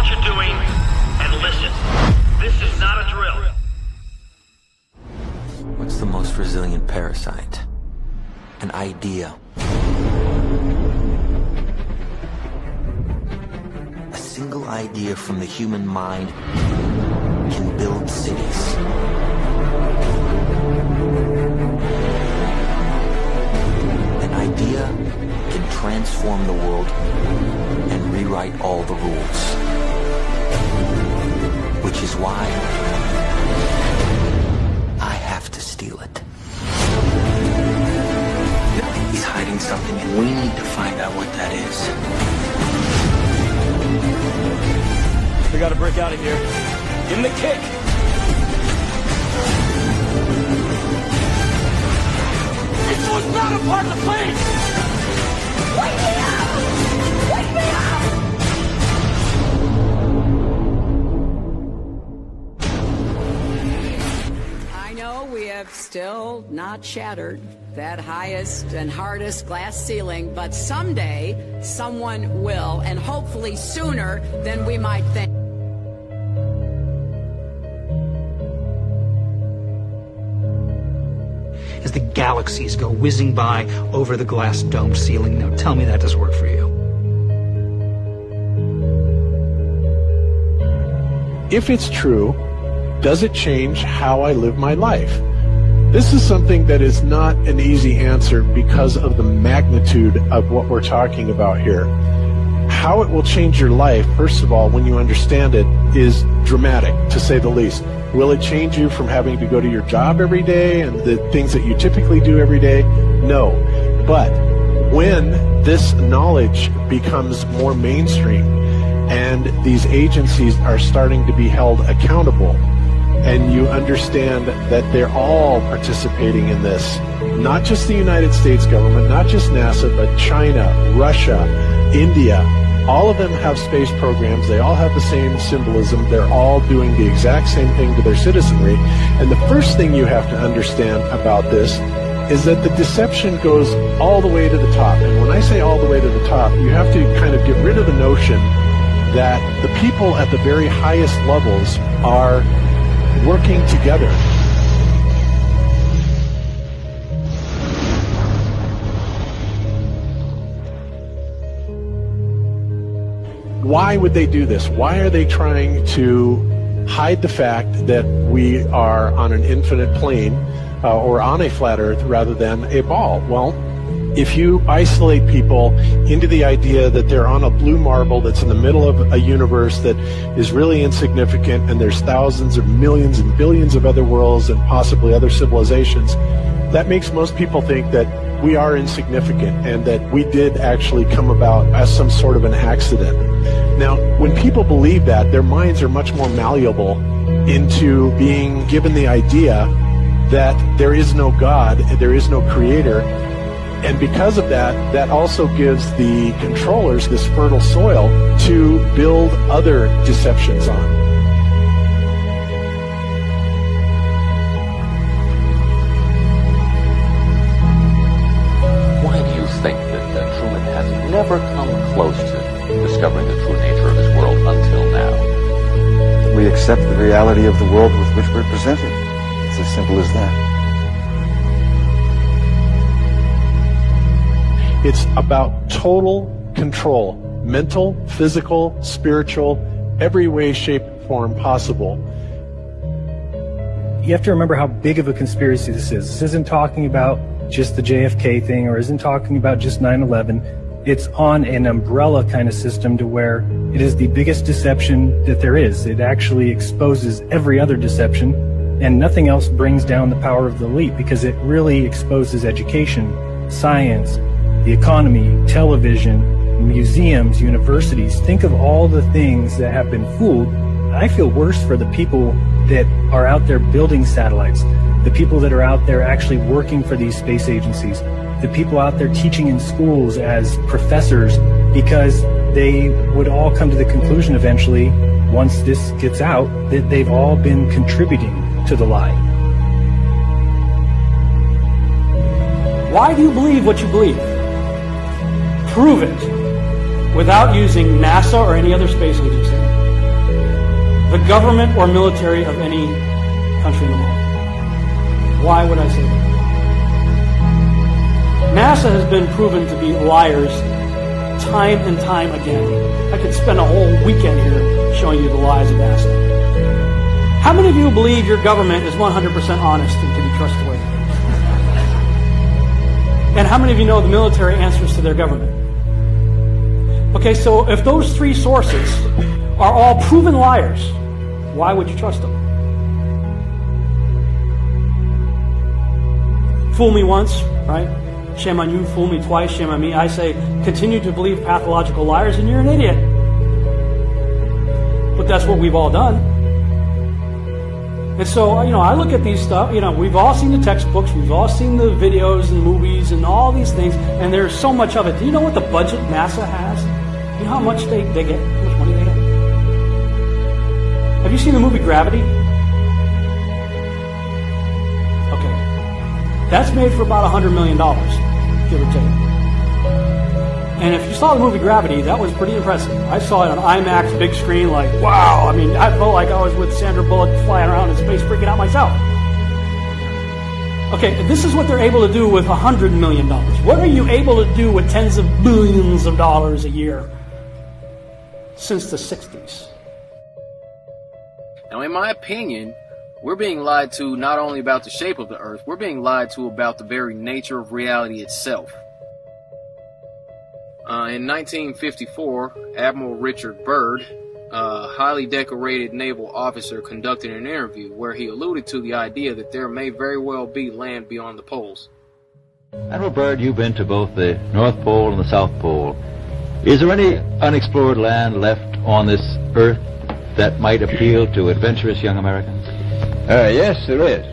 what you're doing and listen. This is not a drill. What's the most resilient parasite? An idea. A single idea from the human mind can build cities. An idea can transform the world and rewrite all the rules. Which is why I have to steal it. He's hiding something and we need to find out what that is. We gotta break out of here. Give him the kick! This was not a part of the plan! Wake me up! Wake me up! I know we have still not shattered that highest and hardest glass ceiling, but someday someone will, and hopefully sooner than we might think. As the galaxies go whizzing by over the glass domed ceiling. Now tell me that doesn't work for you. If it's true, does it change how I live my life? This is something that is not an easy answer because of the magnitude of what we're talking about here. How it will change your life, first of all, when you understand it, is dramatic, to say the least. Will it change you from having to go to your job every day and the things that you typically do every day? No. But when this knowledge becomes more mainstream and these agencies are starting to be held accountable, and you understand that they're all participating in this, not just the United States government, not just NASA, but China, Russia, India, all of them have space programs. They all have the same symbolism. They're all doing the exact same thing to their citizenry. And the first thing you have to understand about this is that the deception goes all the way to the top. And when I say all the way to the top, you have to kind of get rid of the notion that the people at the very highest levels are working together. Why would they do this? Why are they trying to hide the fact that we are on an infinite plane or on a flat earth rather than a ball? Well, if you isolate people into the idea that they're on a blue marble that's in the middle of a universe that is really insignificant and there's thousands or millions and billions of other worlds and possibly other civilizations, that makes most people think that we are insignificant and that we did actually come about as some sort of an accident. Now, when people believe that, their minds are much more malleable into being given the idea that there is no God, there is no creator. And because of that, that also gives the controllers this fertile soil to build other deceptions on. Why do you think that Truman has never come close to discovering the true nature of his world until now? We accept the reality of the world with which we're presented. It's as simple as that. It's about total control, mental, physical, spiritual, every way, shape, form possible. You have to remember how big of a conspiracy this is. This isn't talking about just the JFK thing or isn't talking about just 9/11. It's on an umbrella kind of system to where it is the biggest deception that there is. It actually exposes every other deception, and nothing else brings down the power of the elite because it really exposes education, science, the economy, television, museums, universities. Think of all the things that have been fooled. I feel worse for the people that are out there building satellites, the people that are out there actually working for these space agencies, the people out there teaching in schools as professors, because they would all come to the conclusion eventually, once this gets out, that they've all been contributing to the lie. Why do you believe what you believe? Prove it without using NASA or any other space agency. the government or military of any country in the world. Why would I say that? NASA has been proven to be liars time and time again. I could spend a whole weekend here showing you the lies of NASA. How many of you believe your government is 100% honest and can be trustworthy? And how many of you know the military answers to their government? Okay, so if those three sources are all proven liars, why would you trust them? Fool me once, right? Shame on you. Fool me twice, shame on me. I say, continue to believe pathological liars and you're an idiot. But that's what we've all done. And so, I look at these stuff, we've all seen the textbooks, we've all seen the videos and movies and all these things, and there's so much of it. Do you know what the budget NASA has? You know how much they get? How much money they get? Have you seen the movie Gravity? Okay. That's made for about $100 million, give or take. And if you saw the movie Gravity, that was pretty impressive. I saw it on IMAX, big screen, like, wow. I mean, I felt like I was with Sandra Bullock flying around in space, freaking out myself. Okay, this is what they're able to do with $100 million. What are you able to do with tens of billions of dollars a year since the 60s? Now, in my opinion, we're being lied to not only about the shape of the Earth, we're being lied to about the very nature of reality itself. In 1954, Admiral Richard Byrd, a highly decorated naval officer, conducted an interview where he alluded to the idea that there may very well be land beyond the poles. Admiral Byrd, you've been to both the North Pole and the South Pole. Is there any unexplored land left on this Earth that might appeal to adventurous young Americans? Yes, there is.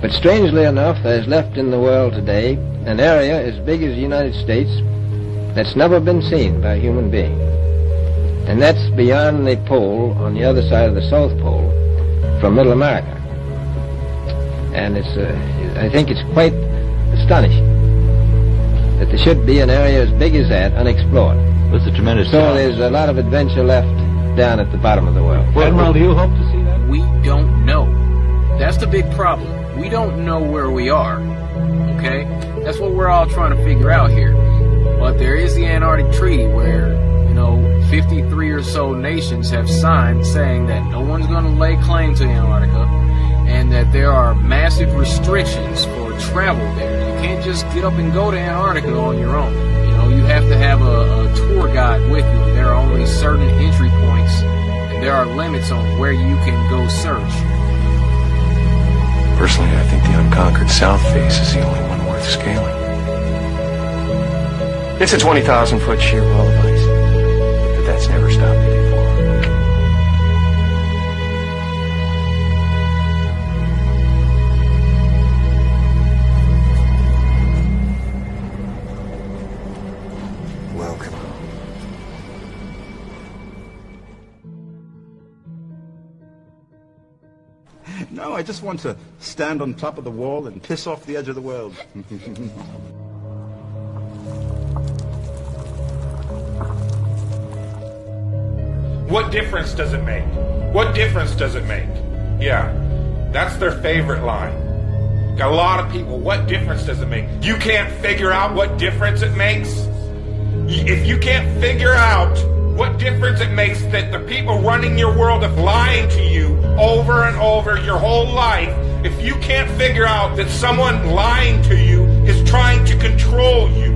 But strangely enough, there's left in the world today an area as big as the United States that's never been seen by a human being. And that's beyond the pole, on the other side of the South Pole, from Middle America. And I think it's quite astonishing that there should be an area as big as that unexplored. That's a tremendous So there's a lot of adventure left down at the bottom of the world. Admiral, do you hope to see that? We don't know. That's the big problem. We don't know where we are. Okay? That's what we're all trying to figure out here. But there is the Antarctic Treaty where, 53 or so nations have signed saying that no one's going to lay claim to Antarctica and that there are massive restrictions for travel there. You can't just get up and go to Antarctica on your own. You have to have a tour guide with you. There are only certain entry points and there are limits on where you can go search. Personally, I think the unconquered South face is the only one worth scaling. It's a 20,000-foot sheer wall of ice, but that's never stopped me before. Welcome. No, I just want to stand on top of the wall and piss off the edge of the world. What difference does it make? What difference does it make? Yeah, that's their favorite line. Got a lot of people, what difference does it make? You can't figure out what difference it makes? If you can't figure out what difference it makes that the people running your world have lying to you over and over your whole life, if you can't figure out that someone lying to you is trying to control you,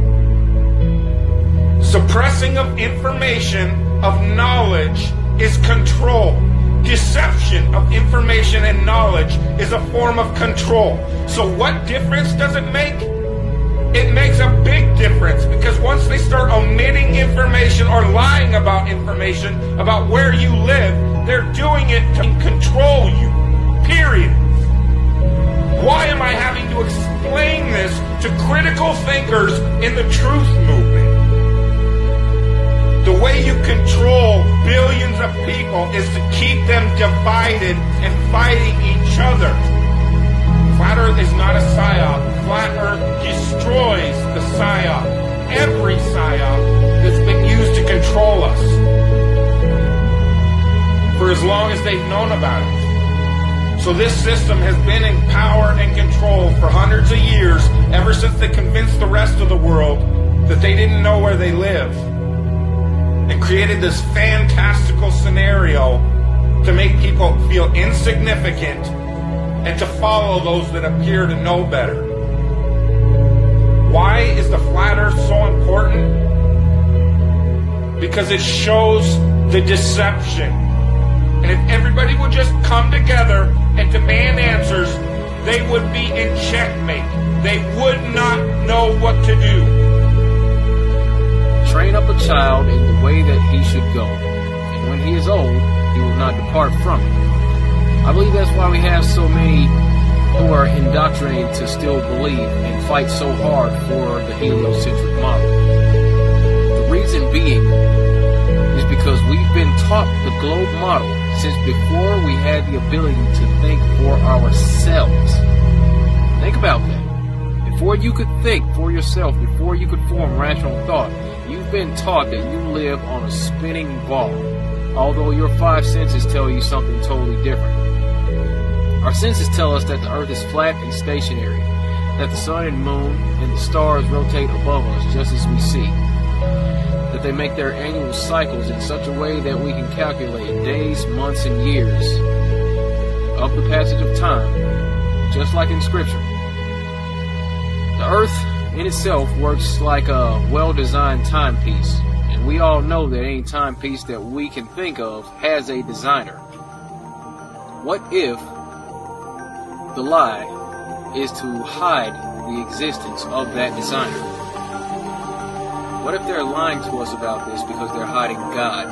suppressing of information, of knowledge, is control. Deception of information and knowledge is a form of control. So what difference does it make? It makes a big difference, because once they start omitting information or lying about information about where you live, they're doing it to control you. Period. Why am I having to explain this to critical thinkers in the truth movement? The way you control billions of people is to keep them divided and fighting each other. Flat Earth is not a psyop. Flat Earth destroys the psyop. Every psyop that's been used to control us. For as as long as they've known about it. So this system has been in power and control for hundreds of years, ever since they convinced the rest of the world that they didn't know where they live, and created this fantastical scenario to make people feel insignificant and to follow those that appear to know better. Why is the flat earth so important? Because it shows the deception. And if everybody would just come together and demand answers, they would be in checkmate. They would not know what to do. Train up a child in the way that he should go, and when he is old, he will not depart from it. I believe that's why we have so many who are indoctrinated to still believe and fight so hard for the heliocentric model. The reason being is because we've been taught the globe model since before we had the ability to think for ourselves. Think about that. Before you could think for yourself, before you could form rational thought, you've been taught that you live on a spinning ball, although your five senses tell you something totally different. Our senses tell us that the earth is flat and stationary, that the sun and moon and the stars rotate above us just as we see, that they make their annual cycles in such a way that we can calculate days, months, and years of the passage of time, just like in Scripture. The earth in itself works like a well-designed timepiece, and we all know that any timepiece that we can think of has a designer. What if the lie is to hide the existence of that designer? What if they're lying to us about this because they're hiding God?